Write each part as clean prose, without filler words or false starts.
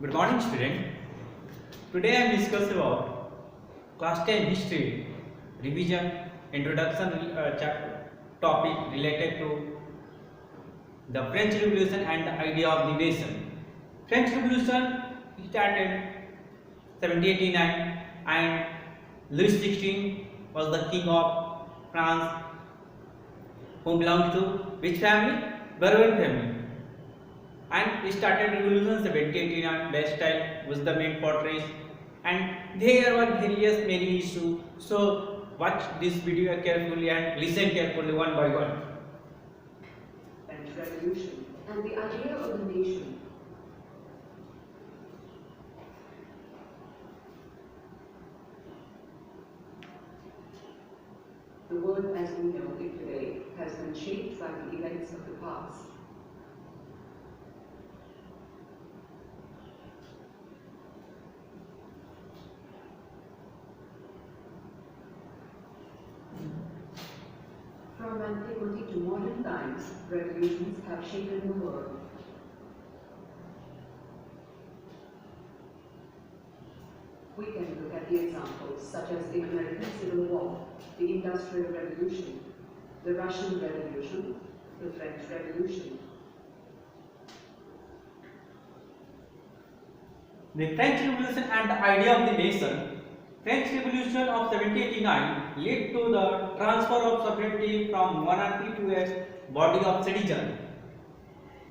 Good morning, student. Today I am discussing about class 10 history revision introduction topic related to the French Revolution and the idea of the nation. French Revolution started 1789 and Louis XVI was the king of France, who belonged to which family? Bourbon family. And he started revolution 1789. Bastille was the main fortress, and there were various many issues. So watch this video carefully and listen carefully one by one. French Revolution and the idea of the nation. The world as we know it today has been shaped by the events of the past. From antiquity to modern times, revolutions have shapen the world. We can look at the examples such as the American Civil War, the Industrial Revolution, the Russian Revolution, the French Revolution. The French Revolution and the idea of the nation. French Revolution of 1789 led to the transfer of sovereignty from monarchy to a body of citizens.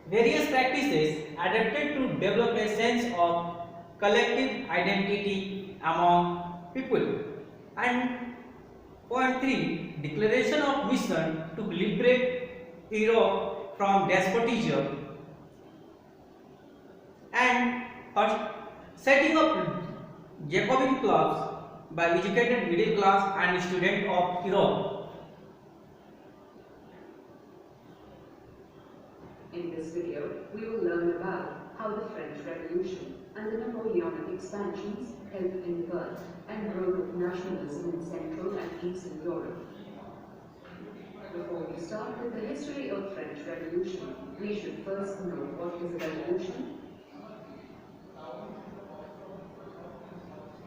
Various practices adapted to develop a sense of collective identity among people. And point 3, declaration of mission to liberate Europe from despotism. And setting up Jacobin clubs by educated middle class and students of Europe. In this video, we will learn about how the French Revolution and the Napoleonic expansions helped in the birth and growth of nationalism in Central and Eastern Europe. Before we start with the history of French Revolution, we should first know what is a revolution.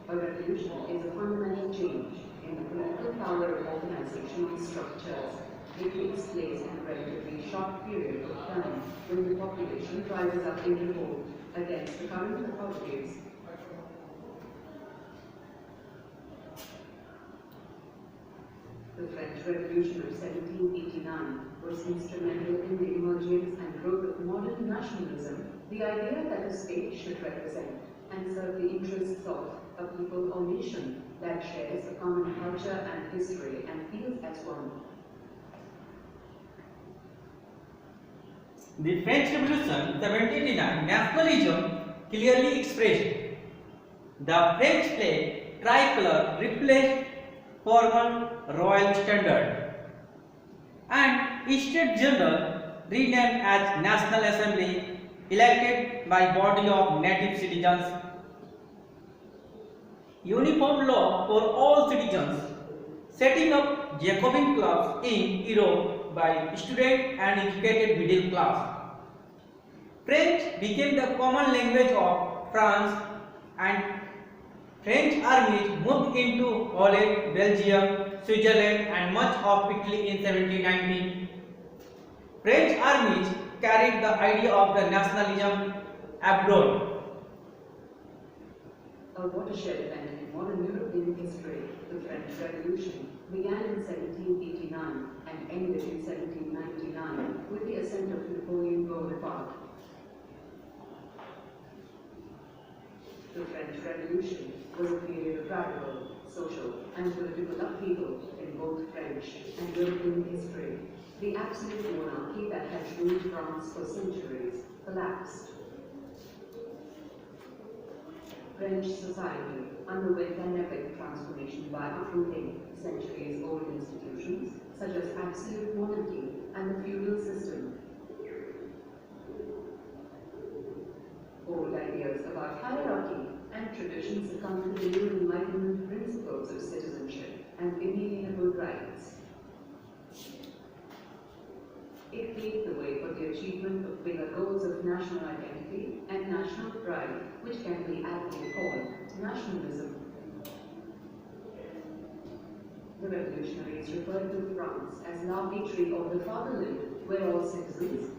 A revolution is a fundamental change in the political power of organizational structures. It takes place in a relatively short period of time when the population rises up in revolt against the current authorities. The French Revolution of 1789 was instrumental in the emergence and growth of modern nationalism, the idea that a state should represent and serve the interests of a people or nation that shares a common culture and history and feels as one. The French Revolution 1789 nationalism clearly expressed. The French flag tricolor replaced formal royal standard, and State General renamed as National Assembly, elected by body of native citizens. Uniform law for all citizens, setting up Jacobin clubs in Europe by student and educated middle class. French became the common language of France, and French armies moved into Holland, Belgium, Switzerland and much of Italy in 1790. French armies carried the idea of the nationalism abroad. A watershed event in modern European history, the French Revolution, began in 1789 and ended in 1799 with the ascent of Napoleon Bonaparte. The French Revolution was a period of radical, social and political upheaval in both French and European history. The absolute monarchy that had ruled France for centuries collapsed. French society underwent an epic transformation by uprooting centuries-old institutions such as absolute monarchy and the feudal system. Old ideas about hierarchy and traditions succumbed to the new Enlightenment principles of citizenship and inalienable rights. It paved the way for the achievement of bigger goals of national identity and national pride which can be aptly called nationalism. The revolutionaries referred to France as l'arbitrary of the fatherland, where all citizens,